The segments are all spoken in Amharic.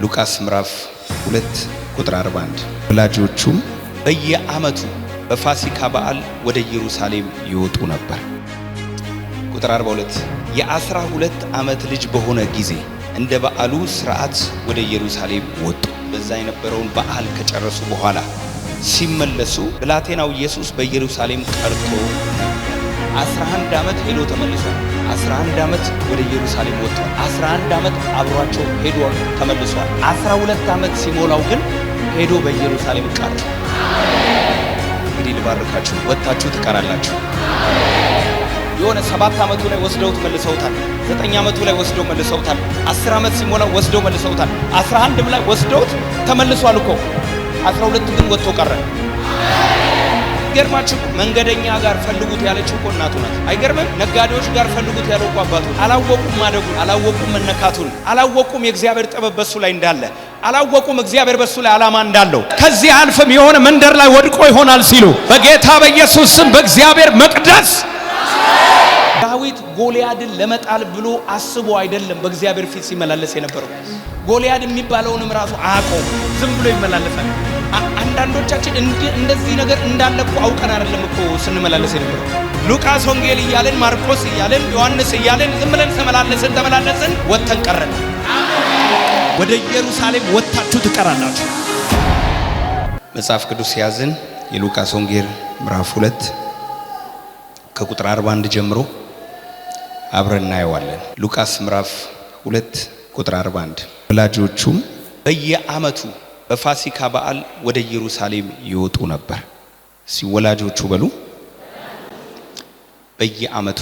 ሉቃስ ምዕራፍ 2 ቁጥር 41 ወላጆቹም በየዓመቱ በፋሲካ በዓል ወደ ኢየሩሳሌም ይወጡ ነበር። ቁጥር 42 የ12 ዓመት ልጅ በሆነ ጊዜ እንደ በዓሉ ሥርዓት ወደ ኢየሩሳሌም ወጡ። በዛ የነበረውን በዓል ከጨረሱ በኋላ ሲመለሱ ብላቴናው ኢየሱስ በኢየሩሳሌም ቀርቶ 11 ዓመት ሄዶ ተመልሷል። 11 ዓመት ወደ ኢየሩሳሌም ወጥቷል። 11 ዓመት አብሯቸው ሄዶ ተመልሷል። 12 ዓመት ሲሞላው ግን ሄዶ በኢየሩሳሌም ቀረ። እንግዲህ ልባርካችሁ፣ ወጣችሁ ትቀራላችሁ። የሆነ 7 ዓመቱ ላይ ወስደውት መልሰውታል። 9 ዓመቱ ላይ ወስደው መልሰውታል። 10 ዓመት ሲሞላው ወስደው መልሰውታል። 11 ላይ ወስደውት ተመልሷል እኮ 12 ግን ወጥቶ ቀረ። ገርማችሁ መንገደኛ ጋር ፈልጉት ያለችው እኮ እናቱ ናት። አይገርምም? ነጋዴዎች ጋር ፈልጉት ያለው እኮ አባቱ። አላወቁም ማደጉን፣ አላወቁም መነካቱን፣ አላወቁም የእግዚአብሔር ጥበብ በሱ ላይ እንዳለ፣ አላወቁም እግዚአብሔር በሱ ላይ ዓላማ እንዳለው። ከዚህ አልፈም የሆነ መንደር ላይ ወድቆ ይሆናል ሲሉ በጌታ በኢየሱስ ስም በእግዚአብሔር መቅደስ ዳዊት ጎልያድን ለመጣል ብሎ አስቦ አይደለም በእግዚአብሔር ፊት ሲመላለስ የነበረው። ጎልያድ የሚባለውንም ራሱ አያውቀውም፣ ዝም ብሎ ይመላለሳል። አንዳንዶቻችን እንደዚህ ነገር እንዳለ እኮ አውቀን አይደለም እኮ ስንመላለስ የነበረው። ሉቃስ ወንጌል እያለን ማርቆስ እያለን ዮሐንስ እያለን ዝም ብለን ተመላለስን ወጥተን ቀረን። ወደ ኢየሩሳሌም ወጣችሁ ትቀራላችሁ። መጽሐፍ ቅዱስ ያዝን የሉቃስ ወንጌል ምዕራፍ 2 ከቁጥር 41 ጀምሮ አብረን እናየዋለን። ሉቃስ ምዕራፍ 2 ቁጥር 41 ወላጆቹም በየዓመቱ በፋሲካ በዓል ወደ ኢየሩሳሌም ይወጡ ነበር። ሲወላጆቹ በሉ። በየዓመቱ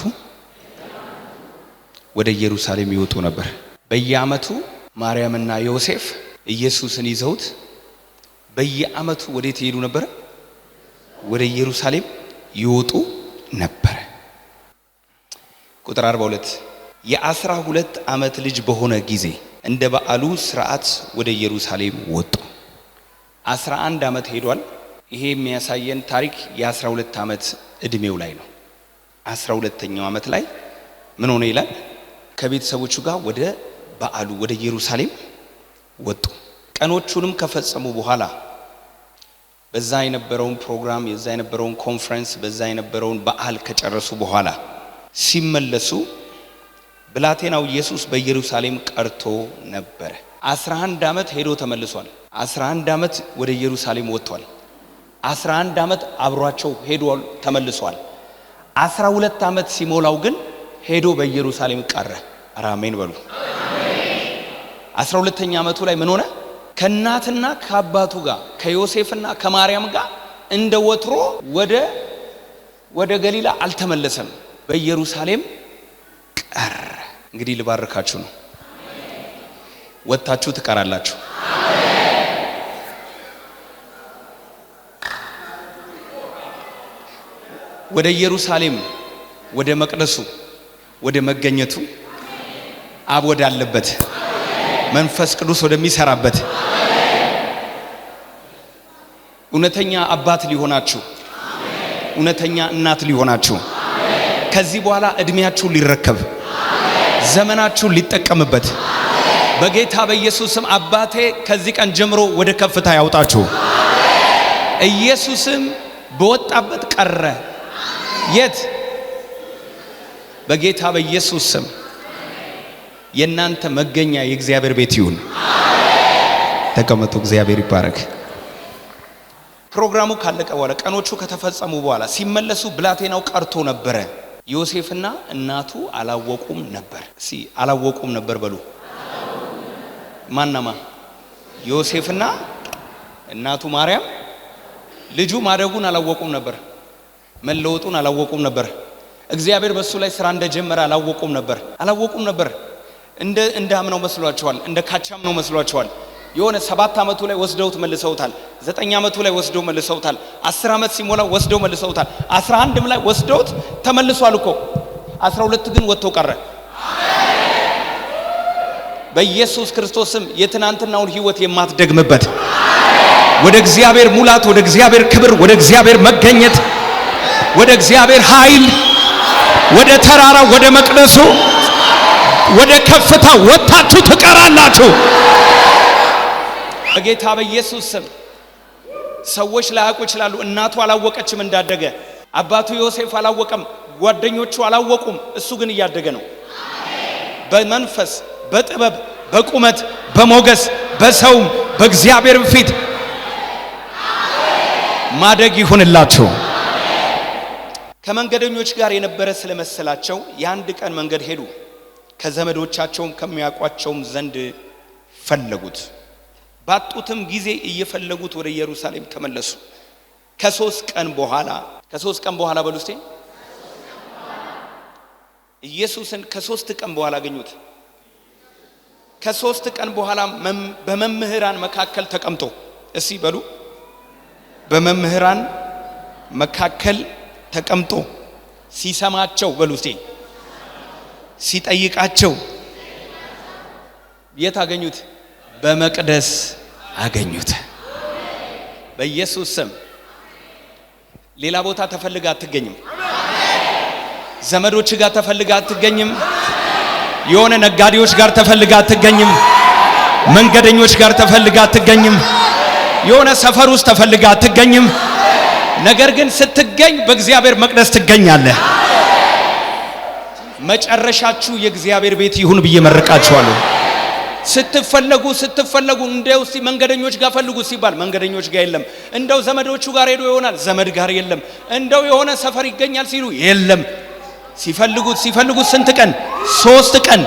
ወደ ኢየሩሳሌም ይወጡ ነበር። በየዓመቱ ማርያምና ዮሴፍ ኢየሱስን ይዘውት በየዓመቱ ወዴት ይሄዱ ነበር? ወደ ኢየሩሳሌም ይወጡ ነበር። ቁጥር 42 የ12 ዓመት ልጅ በሆነ ጊዜ እንደ በዓሉ ሥርዓት ወደ ኢየሩሳሌም ወጡ። 11 ዓመት ሄዷል። ይሄ የሚያሳየን ታሪክ የ12 ዓመት እድሜው ላይ ነው። 12ኛው ዓመት ላይ ምን ሆነ ይላል? ከቤተሰቦቹ ጋር ወደ በዓሉ ወደ ኢየሩሳሌም ወጡ። ቀኖቹንም ከፈጸሙ በኋላ በዛ የነበረውን ፕሮግራም፣ የዛ የነበረውን ኮንፈረንስ፣ በዛ የነበረውን በዓል ከጨረሱ በኋላ ሲመለሱ ብላቴናው ኢየሱስ በኢየሩሳሌም ቀርቶ ነበር። 11 ዓመት ሄዶ ተመልሷል። 11 ዓመት ወደ ኢየሩሳሌም ወጥቷል። 11 ዓመት አብሯቸው ሄዶ ተመልሷል። 12 ዓመት ሲሞላው ግን ሄዶ በኢየሩሳሌም ቀረ። አሜን በሉ። 12ኛ ዓመቱ ላይ ምን ሆነ? ከእናትና ከአባቱ ጋር ከዮሴፍና ከማርያም ጋር እንደ ወትሮ ወደ ገሊላ አልተመለሰም። በኢየሩሳሌም ቀረ። እንግዲህ ልባርካችሁ ነው። ወጣችሁ ትቀራላችሁ። ወደ ኢየሩሳሌም ወደ መቅደሱ ወደ መገኘቱ አብ ወዳለበት መንፈስ ቅዱስ ወደሚሰራበት እውነተኛ አባት ሊሆናችሁ፣ እውነተኛ እናት ሊሆናችሁ፣ ከዚህ በኋላ እድሜያችሁን ሊረከብ ዘመናችሁን ሊጠቀምበት በጌታ በኢየሱስ ስም አባቴ ከዚህ ቀን ጀምሮ ወደ ከፍታ ያውጣችሁ። ኢየሱስም በወጣበት ቀረ። የት? በጌታ በኢየሱስ ስም የእናንተ መገኛ የእግዚአብሔር ቤት ይሁን። ተቀመጡ። እግዚአብሔር ይባረክ። ፕሮግራሙ ካለቀ በኋላ ቀኖቹ ከተፈጸሙ በኋላ ሲመለሱ ብላቴናው ቀርቶ ነበረ። ዮሴፍና እናቱ አላወቁም ነበር። አላወቁም ነበር በሉ። ማናማ? ዮሴፍና እናቱ ማርያም ልጁ ማደጉን አላወቁም ነበር። መለወጡን አላወቁም ነበር። እግዚአብሔር በሱ ላይ ስራ እንደጀመረ አላወቁም ነበር። እንደ አምነው መስሏቸዋል። እንደ ካቻም ነው መስሏቸዋል። የሆነ 7 ዓመቱ ላይ ወስደውት መልሰውታል። 9 ዓመቱ ላይ ወስደው መልሰውታል። 10 ዓመት ሲሞላው ወስደው መልሰውታል። 11 ላይ ወስደውት ተመልሷል እኮ 12 ግን ወጥቶ ቀረ። በኢየሱስ ክርስቶስም የትናንትናውን ህይወት የማትደግምበት ወደ እግዚአብሔር ሙላት፣ ወደ እግዚአብሔር ክብር፣ ወደ እግዚአብሔር መገኘት፣ ወደ እግዚአብሔር ኃይል፣ ወደ ተራራ፣ ወደ መቅደሱ፣ ወደ ከፍታ ወጣችሁ ትቀራላችሁ። በጌታ በኢየሱስ ስም ሰዎች ላያውቁ ይችላሉ። እናቱ አላወቀችም እንዳደገ፣ አባቱ ዮሴፍ አላወቀም፣ ጓደኞቹ አላወቁም። እሱ ግን እያደገ ነው። በመንፈስ በጥበብ በቁመት በሞገስ በሰውም በእግዚአብሔር ፊት ማደግ ይሁንላችሁ። ከመንገደኞች ጋር የነበረ ስለመሰላቸው የአንድ ቀን መንገድ ሄዱ። ከዘመዶቻቸውም ከሚያውቋቸውም ዘንድ ፈለጉት። ባጡትም ጊዜ እየፈለጉት ወደ ኢየሩሳሌም ተመለሱ። ከሶስት ቀን በኋላ በሉ እስቲ ኢየሱስን ከሶስት ቀን በኋላ አገኙት። ከሶስት ቀን በኋላ በመምህራን መካከል ተቀምጦ እስቲ በሉ በመምህራን መካከል ተቀምጦ ሲሰማቸው በሉ እስቲ ሲጠይቃቸው የት አገኙት? በመቅደስ አገኙት። በኢየሱስ ስም ሌላ ቦታ ተፈልጋ አትገኝም። ዘመዶች ጋር ተፈልጋ አትገኝም። የሆነ ነጋዴዎች ጋር ተፈልጋ አትገኝም። መንገደኞች ጋር ተፈልጋ አትገኝም። የሆነ ሰፈር ውስጥ ተፈልጋ አትገኝም። ነገር ግን ስትገኝ በእግዚአብሔር መቅደስ ትገኛለህ። መጨረሻችሁ የእግዚአብሔር ቤት ይሁን ብዬ መርቃችኋለሁ። ስትፈለጉ እንደው እስቲ መንገደኞች ጋር ፈልጉ ሲባል መንገደኞች ጋር የለም። እንደው ዘመዶቹ ጋር ሄዶ ይሆናል፣ ዘመድ ጋር የለም። እንደው የሆነ ሰፈር ይገኛል ሲሉ የለም። ሲፈልጉት ስንት ቀን? 3 ቀን።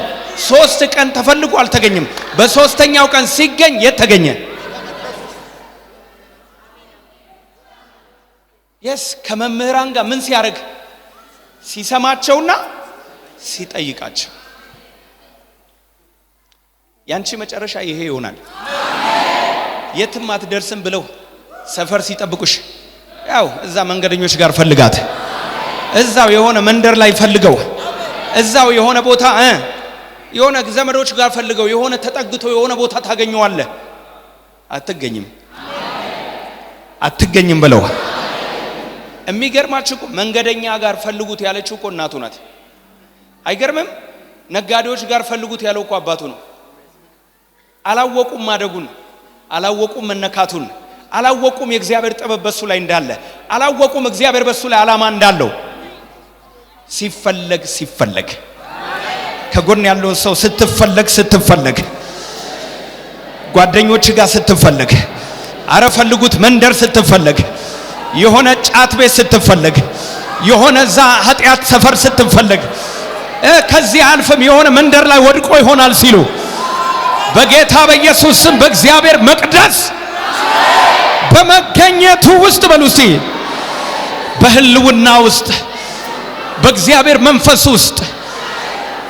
3 ቀን ተፈልጎ አልተገኘም። በሶስተኛው ቀን ሲገኝ የት ተገኘ? ከመምህራን ጋር ምን ሲያደርግ? ሲሰማቸውና ሲጠይቃቸው። ያንቺ መጨረሻ ይሄ ይሆናል። የትም አትደርስም ብለው ሰፈር ሲጠብቁሽ ያው እዛ መንገደኞች ጋር ፈልጋት፣ እዛው የሆነ መንደር ላይ ፈልገው፣ እዛው የሆነ ቦታ የሆነ ዘመዶች ጋር ፈልገው የሆነ ተጠግቶ የሆነ ቦታ ታገኘዋለህ። አትገኝም ብለው የሚገርማችሁ መንገደኛ ጋር ፈልጉት ያለችው እኮ እናቱ ናት። አይገርምም? ነጋዴዎች ጋር ፈልጉት ያለው እኮ አባቱ ነው። አላወቁም ማደጉን፣ አላወቁም መነካቱን፣ አላወቁም የእግዚአብሔር ጥበብ በሱ ላይ እንዳለ፣ አላወቁም እግዚአብሔር በሱ ላይ ዓላማ እንዳለው። ሲፈለግ ከጎን ያለውን ሰው ስትፈለግ ጓደኞች ጋር ስትፈለግ፣ አረ ፈልጉት መንደር ስትፈለግ፣ የሆነ ጫት ቤት ስትፈለግ፣ የሆነ ዛ ኃጢአት ሰፈር ስትፈለግ፣ ከዚህ አልፈም የሆነ መንደር ላይ ወድቆ ይሆናል ሲሉ በጌታ በኢየሱስ ስም በእግዚአብሔር መቅደስ በመገኘቱ ውስጥ በሉ እስቲ በህልውና ውስጥ በእግዚአብሔር መንፈስ ውስጥ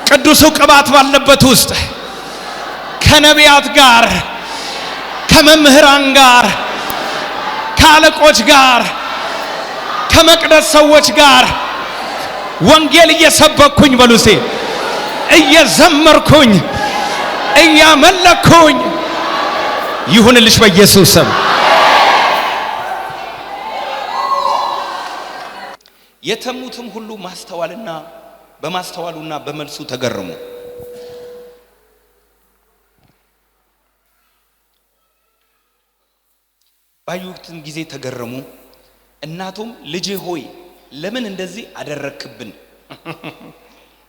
ቅዱሱ ቅባት ባለበት ውስጥ ከነቢያት ጋር ከመምህራን ጋር ከአለቆች ጋር ከመቅደስ ሰዎች ጋር ወንጌል እየሰበኩኝ በሉ እስቲ እየዘመርኩኝ እያመለኩኝ ይሁንልሽ በኢየሱስ ስም። የተሙትም ሁሉ በማስተዋሉና በመልሱ ተገረሙ። ባዩትም ጊዜ ተገረሙ። እናቱም ልጄ ሆይ ለምን እንደዚህ አደረክብን?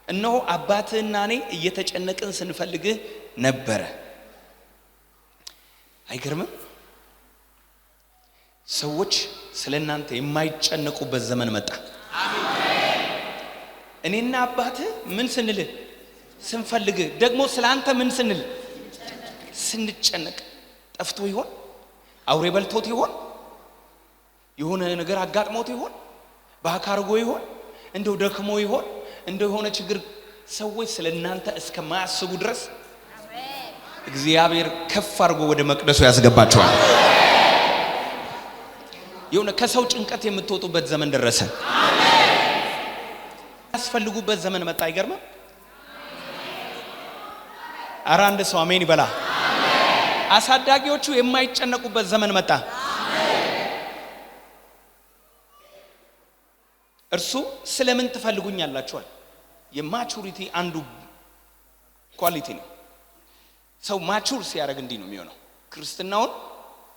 እነሆ አባትህና እኔ እየተጨነቅን ስንፈልግህ ነበረ። አይገርምም? ሰዎች ስለናንተ የማይጨነቁበት ዘመን መጣ። እኔና አባትህ ምን ስንልህ ስንፈልግህ፣ ደግሞ ስላንተ ምን ስንል ስንጨነቅ። ጠፍቶ ይሆን? አውሬ በልቶት ይሆን? የሆነ ነገር አጋጥሞት ይሆን? ባካርጎ ይሆን? እንደው ደክሞ ይሆን? እንደው የሆነ ችግር ሰዎች ስለናንተ እስከማያስቡ ድረስ እግዚአብሔር ከፍ አድርጎ ወደ መቅደሱ ያስገባቸዋል። የሆነ ከሰው ጭንቀት የምትወጡበት ዘመን ደረሰ። ያስፈልጉበት ዘመን መጣ። አይገርምም? ኧረ አንድ ሰው አሜን ይበላ። አሳዳጊዎቹ የማይጨነቁበት ዘመን መጣ። እርሱ ስለምን ትፈልጉኛላችኋል? የማቹሪቲ አንዱ ኳሊቲ ነው። ሰው ማቹር ሲያደርግ እንዲህ ነው የሚሆነው። ክርስትናውን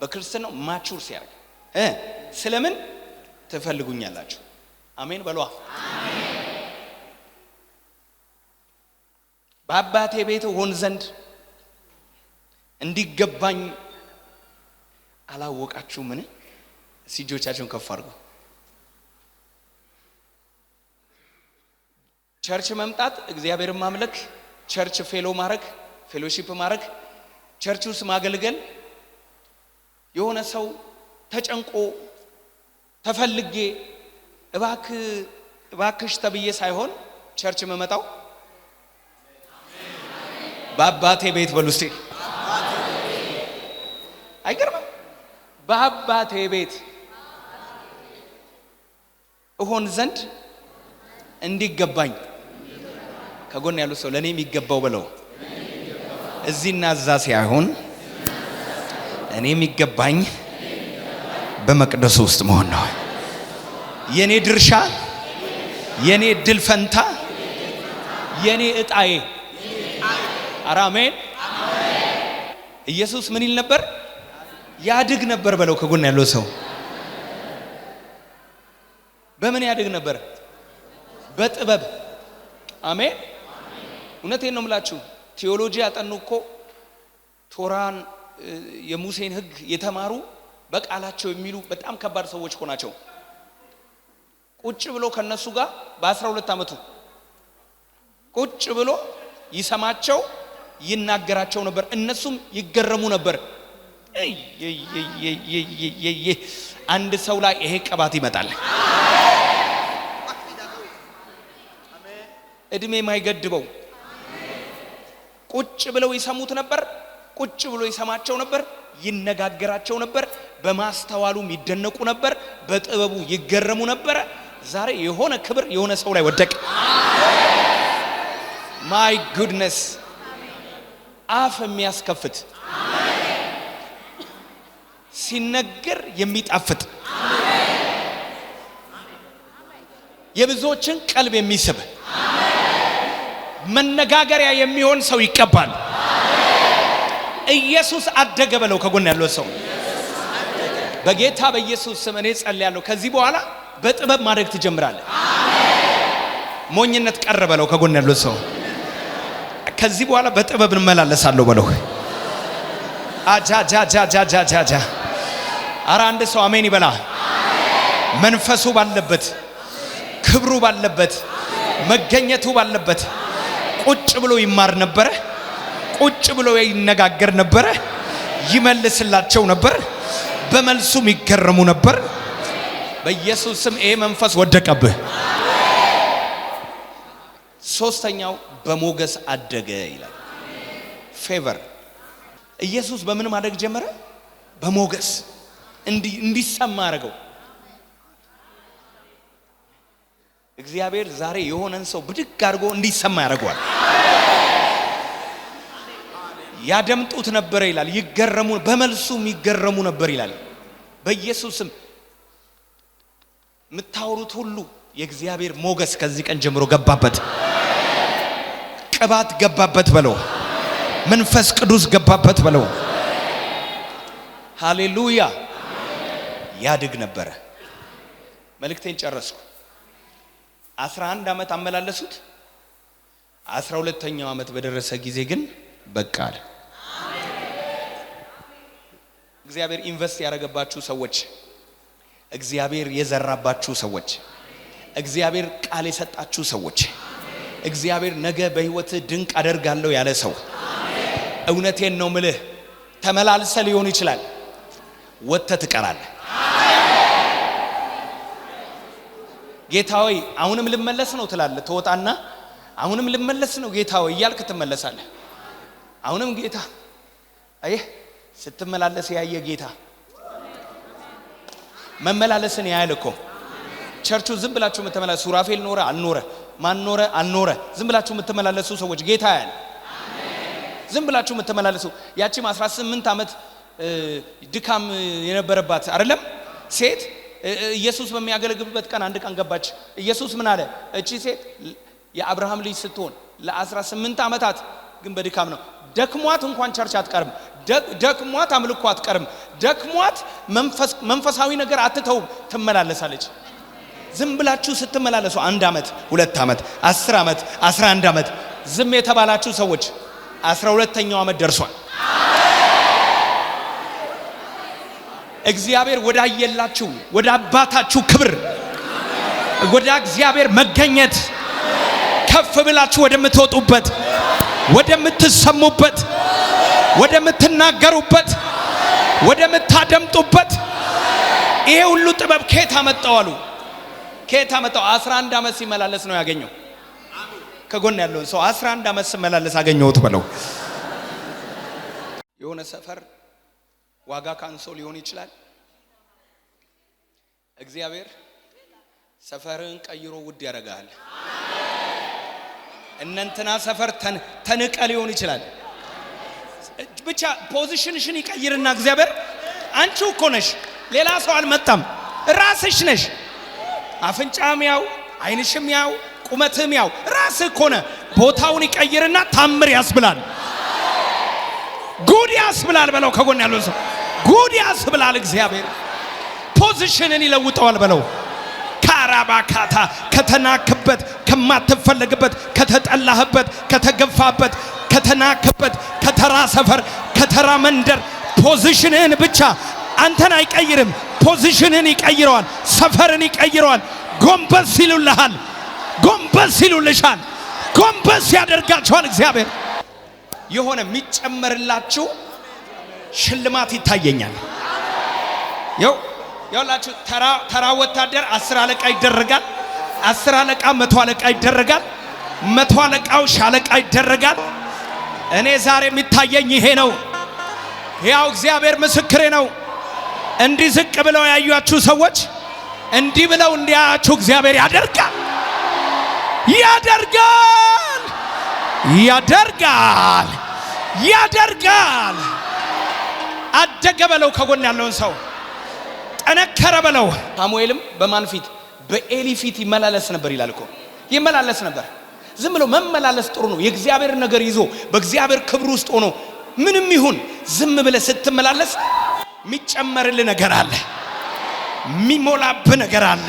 በክርስትናው ማቹር ሲያደርግ ስለምን ትፈልጉኛላችሁ? አሜን በሏ። በአባቴ ቤት ሆን ዘንድ እንዲገባኝ አላወቃችሁምን? እጆቻችሁን ከፍ አድርጉ። ቸርች መምጣት፣ እግዚአብሔርን ማምለክ፣ ቸርች ፌሎ ማድረግ፣ ፌሎሺፕ ማድረግ፣ ቸርች ውስጥ ማገልገል የሆነ ሰው ተጨንቆ ተፈልጌ እባክሽ ተብዬ ሳይሆን ቸርች መመጣው በአባቴ ቤት በሉ እስቲ። አይገርምም? በአባቴ ቤት እሆን ዘንድ እንዲገባኝ። ከጎን ያሉት ሰው ለኔ የሚገባው በለው። እዚህና እዛ ሳይሆን እኔ የሚገባኝ በመቅደሱ ውስጥ መሆን ነው። የኔ ድርሻ፣ የኔ ድል ፈንታ፣ የኔ እጣዬ። አሜን። ኢየሱስ ምን ይል ነበር? ያድግ ነበር በለው። ከጎን ያለው ሰው በምን ያድግ ነበር? በጥበብ። አሜን። እውነቴን ነው የምላችሁ። ቴዎሎጂ ያጠኑ እኮ ቶራን የሙሴን ሕግ የተማሩ በቃላቸው የሚሉ በጣም ከባድ ሰዎች እኮ ናቸው። ቁጭ ብሎ ከነሱ ጋር በ12 ዓመቱ ቁጭ ብሎ ይሰማቸው ይናገራቸው ነበር። እነሱም ይገረሙ ነበር። አንድ ሰው ላይ ይሄ ቅባት ይመጣል። እድሜ የማይገድበው ቁጭ ብለው ይሰሙት ነበር። ቁጭ ብሎ ይሰማቸው ነበር፣ ይነጋገራቸው ነበር። በማስተዋሉም ይደነቁ ነበር፣ በጥበቡ ይገረሙ ነበር። ዛሬ የሆነ ክብር የሆነ ሰው ላይ ወደቀ። ማይ ጉድነስ! አፍ የሚያስከፍት ሲነገር የሚጣፍጥ የብዙዎችን ቀልብ የሚስብ መነጋገሪያ የሚሆን ሰው ይቀባል። ኢየሱስ አደገ በለው። ከጎን ያለው ሰው በጌታ በኢየሱስ ስም እኔ ጸልያለሁ። ከዚህ በኋላ በጥበብ ማድረግ ትጀምራለህ። ሞኝነት ቀረ በለው። ከጎን ያለው ሰው ከዚህ በኋላ በጥበብ እንመላለሳለሁ በለው። አጃጃጃጃጃጃ አራ አንድ ሰው አሜን ይበላ። መንፈሱ ባለበት፣ ክብሩ ባለበት፣ መገኘቱ ባለበት ቁጭ ብሎ ይማር ነበረ። ቁጭ ብሎ ይነጋገር ነበረ። ይመልስላቸው ነበር። በመልሱም ይገረሙ ነበር። በኢየሱስ ስም ይሄ መንፈስ ወደቀብህ። ሶስተኛው በሞገስ አደገ ይላል። ፌቨር። ኢየሱስ በምን ማደግ ጀመረ? በሞገስ እንዲሰማ አደረገው። እግዚአብሔር ዛሬ የሆነን ሰው ብድግ አድርጎ እንዲሰማ ያደርገዋል። ያደምጡት ነበር ይላል። ይገረሙ፣ በመልሱም ይገረሙ ነበር ይላል። በኢየሱስም የምታወሩት ሁሉ የእግዚአብሔር ሞገስ ከዚህ ቀን ጀምሮ ገባበት። ቅባት ገባበት በለው። መንፈስ ቅዱስ ገባበት በለው። ሃሌሉያ። ያድግ ነበረ። መልእክቴን ጨረስኩ። 11 ዓመት አመላለሱት። 12ኛው ዓመት በደረሰ ጊዜ ግን በቃ አለ። እግዚአብሔር ኢንቨስት ያደረገባችሁ ሰዎች፣ እግዚአብሔር የዘራባችሁ ሰዎች፣ እግዚአብሔር ቃል የሰጣችሁ ሰዎች፣ እግዚአብሔር ነገ በህይወት ድንቅ አደርጋለሁ ያለ ሰው፣ እውነቴን ነው ምልህ፣ ተመላልሰ ሊሆን ይችላል፣ ወጥተህ ትቀራለህ። ጌታ ሆይ አሁንም ልመለስ ነው ትላለህ። ተወጣና አሁንም ልመለስ ነው ጌታ ሆይ እያልክ ትመለሳለህ። አሁንም ጌታ አየህ፣ ስትመላለስ ያየ ጌታ መመላለስን ያያል እኮ። ቸርቹ ዝም ብላችሁ የምትመላለሱ ሱራፌል ኖረ አልኖረ፣ ማን ኖረ አልኖረ፣ ዝም ብላችሁ የምትመላለሱ ሰዎች ጌታ ያያል። ዝም ብላችሁ የምትመላለሱ ያቺም 18 ዓመት ድካም የነበረባት አይደለም ሴት ኢየሱስ በሚያገለግልበት ቀን አንድ ቀን ገባች። ኢየሱስ ምን አለ? እቺ ሴት የአብርሃም ልጅ ስትሆን ለ18 ዓመታት ግን በድካም ነው። ደክሟት እንኳን ቸርች አትቀርም። ደክሟት አምልኮ አትቀርም። ደክሟት መንፈሳዊ ነገር አትተው ትመላለሳለች። ዝም ብላችሁ ስትመላለሱ 1 ዓመት 2 ዓመት 10 ዓመት 11 ዓመት ዝም የተባላችሁ ሰዎች 12ኛው ዓመት ደርሷል። እግዚአብሔር ወዳየላችሁ ወደ አባታችሁ ክብር ወደ እግዚአብሔር መገኘት ከፍ ብላችሁ ወደምትወጡበት ወደምትሰሙበት ወደምትናገሩበት ወደምታደምጡበት ይሄ ሁሉ ጥበብ ከየት አመጣው አሉ። ከየት አመጣው? 11 ዓመት ሲመላለስ ነው ያገኘው። ከጎን ያለውን ሰው 11 ዓመት ሲመላለስ አገኘሁት በለው። የሆነ ሰፈር ዋጋ ካንሶ ሊሆን ይችላል። እግዚአብሔር ሰፈርን ቀይሮ ውድ ያደርጋል። እነንተና ሰፈር ተንቀ ሊሆን ይችላል። ብቻ ፖዚሽንሽን ይቀይርና እግዚአብሔር አንቺው እኮ ነሽ፣ ሌላ ሰው አልመጣም፣ ራስሽ ነሽ። አፍንጫም ያው አይንሽም ያው ቁመትም ያው ራስህ እኮ ነህ። ቦታውን ይቀይርና ታምር ያስብላል፣ ጉድ ያስብላል በለው። ከጎን ያለው ሰው ጉድ ያስብላል። እግዚአብሔር ፖዚሽንን ይለውጠዋል በለው። ካራባካታ ከተናክበት ከማትፈልግበት ከተጠላህበት ከተገፋበት ከተናክበት ከተራ ሰፈር ከተራ መንደር ፖዚሽንን ብቻ አንተን አይቀይርም፣ ፖዚሽንን ይቀይረዋል፣ ሰፈርን ይቀይረዋል። ጎንበስ ይሉልሃል፣ ጎንበስ ይሉልሻል፣ ጎንበስ ያደርጋችኋል። እግዚአብሔር የሆነ የሚጨመርላችሁ ሽልማት ይታየኛል። ያውላችሁ ተራ ወታደር 10 አለቃ ይደረጋል። 10 አለቃ 100 አለቃ ይደረጋል። 100 አለቃው ሻለቃ ይደረጋል። እኔ ዛሬ የሚታየኝ ይሄ ነው። ያው እግዚአብሔር ምስክሬ ነው። እንዲህ ዝቅ ብለው ያዩአችሁ ሰዎች እንዲህ ብለው እንዲያያችሁ እግዚአብሔር ያደርጋል፣ ያደርጋል፣ ያደርጋል፣ ያደርጋል። አደገ በለው። ከጎን ያለውን ሰው ጠነከረ በለው። ሳሙኤልም በማን ፊት? በኤሊ ፊት ይመላለስ ነበር ይላል እኮ። ይመላለስ ነበር። ዝም ብሎ መመላለስ ጥሩ ነው። የእግዚአብሔር ነገር ይዞ በእግዚአብሔር ክብር ውስጥ ሆኖ ምንም ይሁን ዝም ብለ ስትመላለስ የሚጨመርልህ ነገር አለ፣ የሚሞላብህ ነገር አለ፣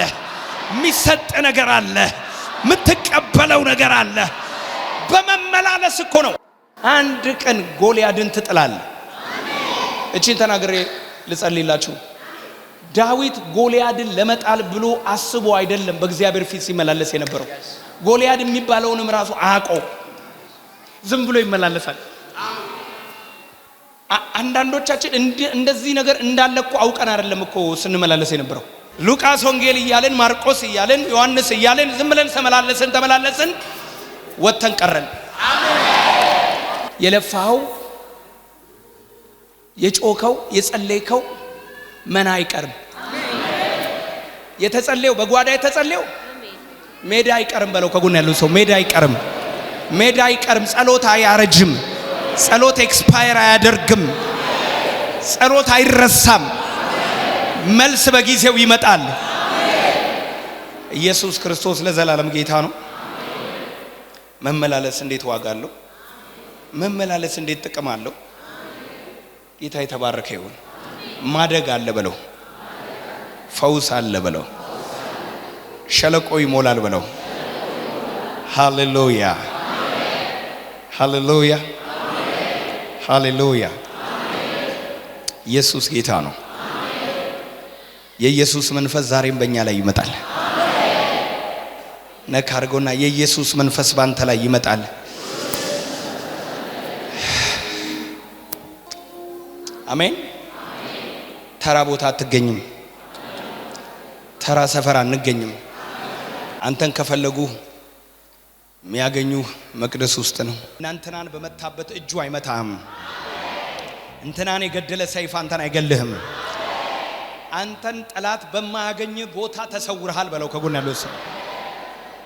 የሚሰጥ ነገር አለ፣ የምትቀበለው ነገር አለ። በመመላለስ እኮ ነው። አንድ ቀን ጎልያድን ትጥላለህ። እቺን ተናግሬ ልጸልይላችሁ። ዳዊት ጎልያድን ለመጣል ብሎ አስቦ አይደለም በእግዚአብሔር ፊት ሲመላለስ የነበረው። ጎልያድ የሚባለውንም ራሱ አያውቀው፣ ዝም ብሎ ይመላለሳል። አንዳንዶቻችን እንደዚህ ነገር እንዳለኩ አውቀን አይደለም እኮ ስንመላለስ የነበረው። ሉቃስ ወንጌል እያልን ማርቆስ እያልን ዮሐንስ እያልን ዝም ብለን ተመላለስን ወተን ቀረን። የለፋው የጮከው የጸለይከው መና አይቀርም። የተጸለየው በጓዳ የተጸለየው ሜዳ አይቀርም በለው። ከጎን ያለው ሰው ሜዳ አይቀርም፣ ሜዳ አይቀርም። ጸሎት አያረጅም፣ ጸሎት ኤክስፓየር አያደርግም፣ ጸሎት አይረሳም፣ መልስ በጊዜው ይመጣል። ኢየሱስ ክርስቶስ ለዘላለም ጌታ ነው። መመላለስ እንዴት ዋጋ አለው! መመላለስ እንዴት ጥቅም አለው! ጌታ የተባረከ ይሁን። ማደግ አለ በለው፣ ፈውስ አለ በለው፣ ሸለቆ ይሞላል በለው። ሃሌሉያ ሃሌሉያ ሃሌሉያ። ኢየሱስ ጌታ ነው። የኢየሱስ መንፈስ ዛሬም በእኛ ላይ ይመጣል። ነካ አድርጎና የኢየሱስ መንፈስ ባንተ ላይ ይመጣል። አሜን። ተራ ቦታ አትገኝም፣ ተራ ሰፈር አንገኝም። አንተን ከፈለጉ የሚያገኙ መቅደስ ውስጥ ነው። እናንተናን በመታበት እጁ አይመታም። እንትናን የገደለ ሰይፍ አንተን አይገልህም። አንተን ጠላት በማያገኝ ቦታ ተሰውረሃል በለው። ከጎን ያለው ሰው